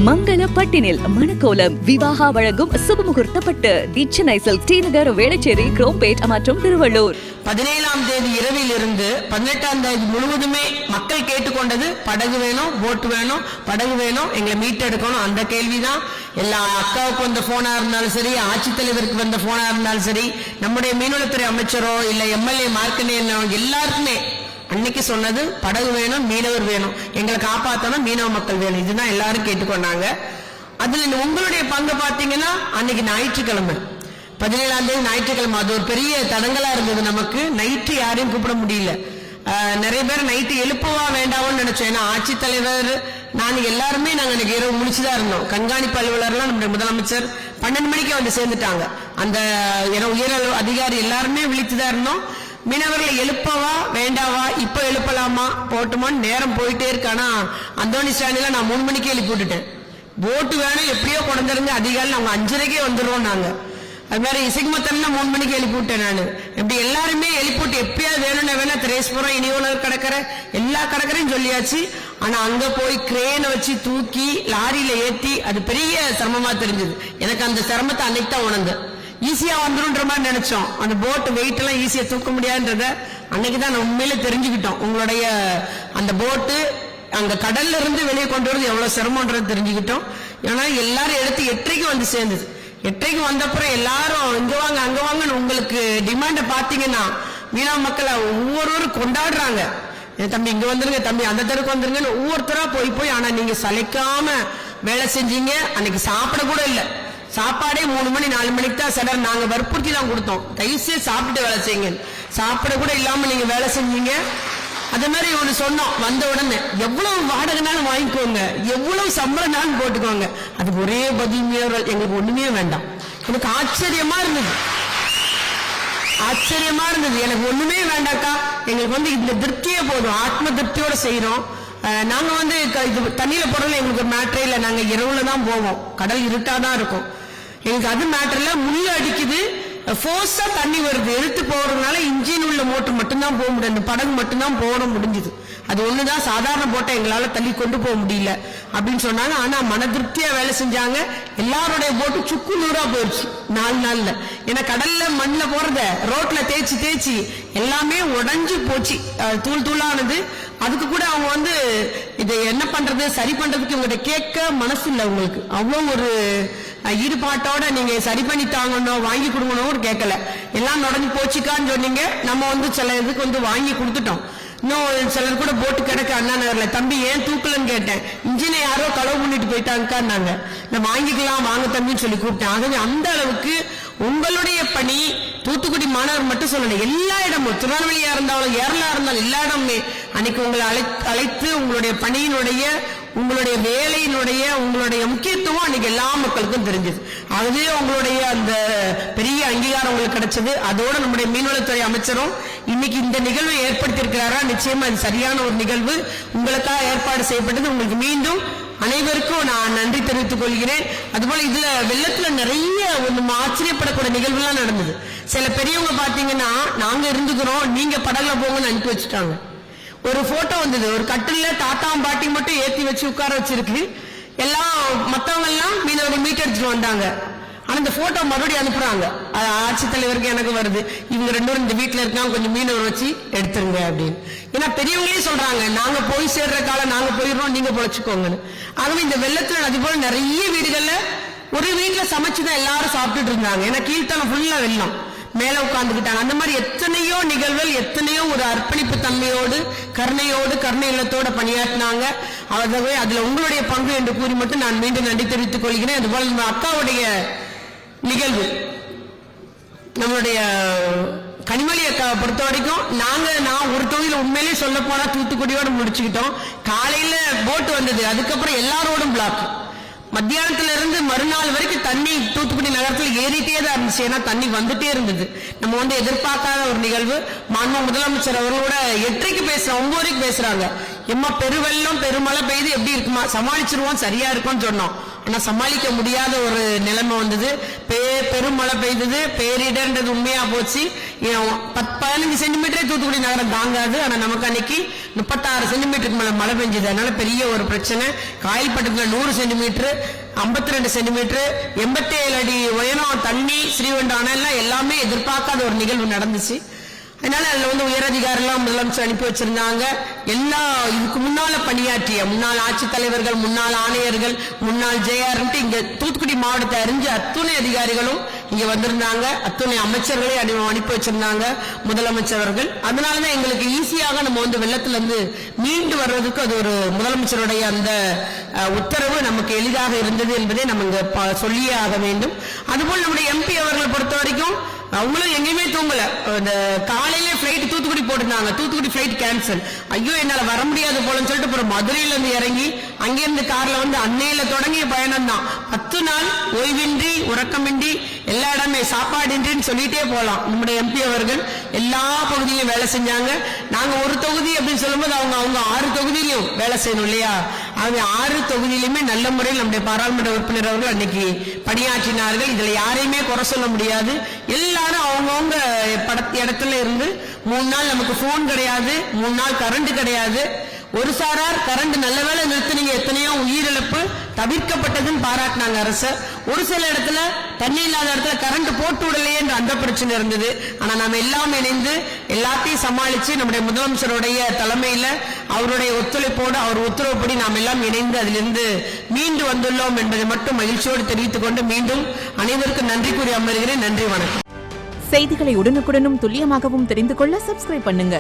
மங்கள பட்டினில் மணக்கோலம் விவாகா வழங்கும் சுபமுகூர்த்தப்பட்டு Chennai silk D நகர் வேளச்சேரி குரோம்பேட் மற்றும் திருவள்ளூர் 17ஆம் தேதி இரவில் இருந்து 18ஆம் தேதி முழுவதுமே மக்கள் கேட்டுக்கொண்டது படகு வேணும், போட் வேணும், படகு வேணும், எங்களை மீட்டெடுக்கணும். அந்த கேள்விதான் எல்லா அக்காவுக்கு வந்த போனா இருந்தாலும் சரி, ஆட்சித்தலைவருக்கு வந்த போனா இருந்தாலும் சரி, நம்முடைய மீன்வளத்துறை அமைச்சரோ இல்ல எம்எல்ஏ மார்க்கெட் எல்லாருக்குமே அன்னைக்கு சொன்னது படகு வேணும், மீனவர் வேணும், எங்களை காப்பாற்றணும், மீனவ மக்கள் வேணும். இதுதான் எல்லாரும் கேட்டுக்கொண்டாங்க. அதுல உங்களுடைய பங்கு பாத்தீங்கன்னா அன்னைக்கு ஞாயிற்றுக்கிழமை 17ஆம் தேதி ஞாயிற்றுக்கிழமை அது ஒரு பெரிய தடங்களா இருந்தது நமக்கு. நைட்டு யாரையும் கூப்பிட முடியல. நிறைய பேர் நைட்டு எழுப்பவா வேண்டாம்னு நினைச்சோம். ஏன்னா ஆட்சித்தலைவர் நான் எல்லாருமே நாங்க இன்னைக்கு இரவு முடிச்சுதான் இருந்தோம். கண்காணிப்பு அலுவலர்லாம் நம்முடைய முதலமைச்சர் 12 மணிக்கு வந்து சேர்ந்துட்டாங்க. அந்த உயர் அதிகாரி எல்லாருமே விழித்துதான் இருந்தோம். மீனவர்களை எழுப்பவா வேண்டாவா, இப்ப எழுப்பலாமா போட்டுமான்னு நேரம் போயிட்டே இருக்கானா. அந்தோணி ஸ்டாண்டில நான் 3 மணிக்கு எழுப்பி விட்டுட்டேன். போட்டு வேணும் எப்படியோ கொண்டிருங்க, அதிகாலை நாங்க 5:30 வந்துடுவோம். நாங்க அது மாதிரி இசைமத்தன் 3 மணிக்கு எழுப்பி விட்டேன். நான் இப்படி எல்லாருமே எழுப்பிவிட்டு எப்பயாவது வேணும்னா வேணா திரேஸ்புரம் இனியோலர் கடற்கரை எல்லா கடற்கரையும் சொல்லியாச்சு. ஆனா அங்க போய் கிரேனை வச்சு தூக்கி லாரியில ஏத்தி அது பெரிய சிரமமா தெரிஞ்சது. எனக்கு அந்த சிரமத்தை அன்னைக்கு தான் உணர்ந்து ஈஸியா வந்துருன்ற மாதிரி நினைச்சோம். அந்த போட் வெயிட் எல்லாம் ஈஸியா தூக்க முடியாதுன்றத அன்னைக்குதான் நான் உண்மையில தெரிஞ்சுக்கிட்டோம். உங்களுடைய அந்த போட்டு அங்க கடல்ல இருந்து வெளியே கொண்டு வரது எவ்வளவு சிரமம்ன்றது தெரிஞ்சுக்கிட்டோம். ஏன்னா எல்லாரும் எடுத்து 8:30 வந்து சேர்ந்தது. 8:30 வந்தப்புறம் எல்லாரும் இங்க வாங்க அங்க வாங்கன்னு உங்களுக்கு டிமாண்ட பாத்தீங்கன்னா மீனவ மக்களை ஒவ்வொருவரும் கொண்டாடுறாங்க. தம்பி இங்க வந்துருங்க, தம்பி அந்த தெருக்கு வந்துருங்கன்னு ஒவ்வொருத்தரா போய் ஆனா நீங்க சளைக்காம வேலை செஞ்சீங்க. அன்னைக்கு சாப்பிட கூட இல்லை. சாப்பாடே 3 மணி 4 மணிக்கு தான் சிலர் நாங்க வற்புறுத்தி தான் கொடுத்தோம். தயவுசே சாப்பிட்டு வேலை செய்யுங்க. சாப்பிட கூட இல்லாம நீங்க வேலை செஞ்சீங்க. அதே மாதிரி ஒண்ணு சொன்னோம் வந்த உடனே, எவ்வளவு வாடகைனாலும் வாங்கிக்கோங்க, எவ்வளவு சம்பளம்னாலும் போட்டுக்கோங்க. அதுக்கு ஒரே பதில் மீனவர்கள் எங்களுக்கு ஒண்ணுமே வேண்டாம். எனக்கு ஆச்சரியமா இருந்தது. எனக்கு ஒண்ணுமே வேண்டாக்கா, எங்களுக்கு இந்த திருப்தியே போதும், ஆத்ம திருப்தியோட செய்யறோம். நாங்க தண்ணியில போடுறதுல எங்களுக்கு மேட்டரே இல்லை. நாங்க இரவுல தான் போவோம், கடல் இருட்டாதான் இருக்கும். எங்களுக்கு அது மேட்டர்ல முள்ளு அடிக்குது, போர்ஸா தண்ணி வருது, எடுத்து போறதுனால இன்ஜின் உள்ள மோட்டர் மட்டும்தான் போக முடியும், அந்த படகு மட்டும்தான் போட முடிஞ்சுது. அது ஒண்ணுதான் சாதாரண போட்டை எங்களால தள்ளி கொண்டு போக முடியல அப்படின்னு சொன்னாங்க. ஆனா மன திருப்தியா வேலை செஞ்சாங்க. எல்லாருடைய போட்டு சுக்கு நூறா போயிடுச்சு 4 நாள்ல. ஏன்னா கடல்ல மண்ணில் போறத ரோட்ல தேய்ச்சி எல்லாமே உடஞ்சு போச்சு, தூள் தூளானது. அதுக்கு கூட அவங்க இதை என்ன பண்றது சரி பண்றதுக்கு உங்கள்கிட்ட கேட்க மனசு இல்லை. உங்களுக்கு அவ்வளவு ஒரு ஈடுபாட்டோட நீங்க சரி பண்ணி தாங்கணும், வாங்கி கொடுக்கணும் கேட்கல. எல்லாம் நுழைஞ்சு போச்சுக்கான்னு சொன்னீங்க. நம்ம சில இதுக்கு வாங்கி கொடுத்துட்டோம். இன்னும் சிலர் கூட போட்டு கிடக்க அண்ணா நகர்ல, தம்பி ஏன் தூக்கலன்னு கேட்டேன். இன்ஜினை யாரோ களவு பண்ணிட்டு போயிட்டாங்கன்னாங்க. நான் வாங்கிக்கலாம் வாங்க தம்பின்னு சொல்லி கூப்பிட்டேன். ஆகவே அந்த அளவுக்கு உங்களுடைய பணி தூத்துக்குடி மாணவர் மட்டும் சொல்லல, எல்லா இடமும் திருநெல்வேலியா இருந்தாலும் ஏரலா இருந்தாலும் எல்லா இடமுமே அன்னைக்கு உங்களை அழைத்து உங்களுடைய பணியினுடைய உங்களுடைய வேலையினுடைய உங்களுடைய முக்கியத்துவம் அன்னைக்கு எல்லா மக்களுக்கும் தெரிஞ்சது. ஆகவே உங்களுடைய அந்த பெரிய அங்கீகாரம் உங்களுக்கு கிடைச்சது. அதோட நம்முடைய மீன்வளத்துறை அமைச்சரும் இன்னைக்கு இந்த நிகழ்வை ஏற்படுத்தி இருக்கிறாரா, நிச்சயமா இது சரியான ஒரு நிகழ்வு உங்களுக்காக ஏற்பாடு செய்யப்பட்டது. உங்களுக்கு மீண்டும் அனைவருக்கும் நான் நன்றி தெரிவித்துக் கொள்கிறேன். அதுபோல இதுல வெள்ளத்துல நிறைய ஆச்சரியப்படக்கூடிய நிகழ்வுலாம் நடந்தது. சில பெரியவங்க பாத்தீங்கன்னா நாங்க இருந்துக்கிறோம் நீங்க படகுல போங்கன்னு அனுப்பி வச்சுட்டாங்க. ஒரு போட்டோ வந்தது, ஒரு கட்டில தாத்தாவும் பாட்டி மட்டும் ஏத்தி வச்சு உட்கார வச்சிருக்கு. எல்லாம் மத்தவங்க எல்லாம் மீனவரை மீட்டெடுத்துட்டு வந்தாங்க. ஆனா இந்த போட்டோ மறுபடியும் அனுப்புறாங்க. ஆட்சித்தலைவருக்கு எனக்கு வருது, இவங்க 2 பேரும் இந்த வீட்டுல இருக்காங்க, கொஞ்சம் மீனவர் வச்சு எடுத்துருங்க அப்படின்னு. ஏன்னா பெரியவங்களே சொல்றாங்க நாங்க போய் சேர்ற காலம் நாங்க போயிடுறோம், நீங்க பொழைச்சுக்கோங்கன்னு. ஆகவே இந்த வெள்ளத்துல அது போல நிறைய வீடுகள்ல ஒரு வீட்டுல சமைச்சுதான் எல்லாரும் சாப்பிட்டுட்டு இருந்தாங்க. ஏன்னா கீழ்த்தனம் ஃபுல்லா வெள்ளம், மேல உட்கார்ந்துக்கிட்டாங்க. அந்த மாதிரி எத்தனையோ நிகழ்வுகள், எத்தனையோ ஒரு அர்ப்பணிப்பு தன்மையோடு கருணை இல்லத்தோட பணியாற்றினாங்க. ஆகவே அதுல உங்களுடைய பங்கு என்று கூறி மட்டும் நான் மீண்டும் நன்றி தெரிவித்துக் கொள்கிறேன். அதுபோல நம்ம அக்காவுடைய நிகழ்வு, நம்மளுடைய கனிமொழி அக்காவை பொறுத்த வரைக்கும் நான் ஒரு தொழில் உண்மையிலேயே சொல்ல போனா தூத்துக்குடியோட முடிச்சுக்கிட்டோம். காலையில போட்டு வந்தது, அதுக்கப்புறம் எல்லாரோடும் பிளாக். மத்தியானத்துல இருந்து மறுநாள் வரைக்கும் தண்ணி தூத்துக்குடி நகரத்தில் ஏறிட்டே தான் இருந்துச்சு. ஏன்னா தண்ணி வந்துட்டே இருந்தது. நம்ம எதிர்பார்க்காத ஒரு நிகழ்வு. மாண்பு முதலமைச்சர் அவர்களோட 8:30 பேசுறோம், 9 வரைக்கும் பேசுறாங்க. எம்மா பெருவெள்ளம் பெருமழை பெய்து எப்படி இருக்குமா, சமாளிச்சிருவோம், சரியா இருக்கும்னு சொன்னோம். ஆனா சமாளிக்க முடியாத ஒரு நிலைமை வந்தது. பெருமழை பெய்தது, பேரிடர்ன்றது உண்மையா போச்சு. 15 சென்டிமீட்டரே தூத்துக்குடி நகரம் தாங்காது. ஆனா நமக்கு அன்னைக்கு 36 சென்டிமீட்டருக்கு மேல மழை பெஞ்சது. அதனால பெரிய ஒரு பிரச்சனை. காயல்பட்டத்துல 100 சென்டிமீட்டர், 52 சென்டிமீட்டர், 87 அடி உயரம் தண்ணி, ஸ்ரீவண்டானம் எல்லாமே எதிர்பார்க்காத ஒரு நிகழ்வு நடந்துச்சு. அதனால அதுல வந்து உயரதிகாரிலாம் முதலமைச்சர் அனுப்பி வச்சிருந்தாங்க. எல்லா இதுக்கு முன்னால பணியாற்றிய முன்னாள் ஆட்சித்தலைவர்கள், முன்னாள் ஆணையர்கள், முன்னாள் ஜேஆர்ன்ட்டு இங்க தூத்துக்குடி மாவட்டத்தை அறிஞ்ச அத்துணை அதிகாரிகளும் இங்க வந்திருந்தாங்க. அத்துணை அமைச்சர்களே அனுப்பி வச்சிருந்தாங்க முதலமைச்சர்கள். அதனாலதான் எங்களுக்கு ஈஸியாக நம்ம வந்து வெள்ளத்துல இருந்து மீண்டு வர்றதுக்கு அது ஒரு முதலமைச்சருடைய அந்த உத்தரவு நமக்கு எளிதாக இருந்தது என்பதை நம்ம இங்க சொல்லியே ஆக வேண்டும். அதுபோல் நம்முடைய எம்பி அவர்களை பொறுத்த வரைக்கும் அவங்களும் எங்கேயுமே தூங்கல. இந்த காலையில பிளைட் தூத்துக்குடி போட்டிருந்தாங்க, தூத்துக்குடி பிளைட் கேன்சல். ஐயோ என்னால வர முடியாது போலன்னு சொல்லிட்டு அப்புறம் மதுரையில இருந்து இறங்கி அங்கிருந்து கார்ல வந்து அன்னையில தொடங்கிய பயணம் தான். 10 நாள் ஓய்வின்றி உறக்கமின்றி எல்லா இடமே சாப்பாடின்றின்னு சொல்லிட்டே போலாம். நம்முடைய எம்பி அவர்கள் எல்லா பகுதியிலும் வேலை செஞ்சாங்க. நாங்க ஒரு தொகுதி அப்படின்னு சொல்லும்போது அவங்க 6 தொகுதியிலும் வேலை செய்யணும் இல்லையா? அவங்க 6 தொகுதியிலுமே நல்ல முறையில் நம்முடைய பாராளுமன்ற உறுப்பினர் அவர்கள் அன்னைக்கு பணியாற்றினார்கள். இதுல யாரையுமே குறை சொல்ல முடியாது. எல்லாரும் அவங்கவுங்க இடத்துல இருந்து 3 நாள் நமக்கு போன் கிடையாது, 3 நாள் கரண்ட் கிடையாது. ஒரு சாரார் கரண்ட் நல்ல வேளை நிறுத்தினீங்க, எத்தனையோ உயிரிழப்பு தவிர்க்கப்பட்டதுன்னு பாராட்டினாங்க அரசு. ஒரு சில இடத்துல தண்ணி இல்லாத இடத்துல கரண்ட் போட்டு விடலையே என்ற அந்த பிரச்சனை இருந்தது. ஆனா நம்ம எல்லாம் இணைந்து எல்லாத்தையும் சமாளிச்சு நம்முடைய முதலமைச்சருடைய தலைமையில அவருடைய ஒத்துழைப்போடு அவர் உத்தரவுப்படி நாம் எல்லாம் இணைந்து அதிலிருந்து மீண்டு வந்துள்ளோம் என்பதை மட்டும் மகிழ்ச்சியோடு தெரிவித்துக் கொண்டு மீண்டும் அனைவருக்கும் நன்றி கூறி அமர்கிறேன். நன்றி, வணக்கம். செய்திகளை உடனுக்குடனும் துல்லியமாகவும் தெரிந்து கொள்ள சப்ஸ்கிரைப் பண்ணுங்க.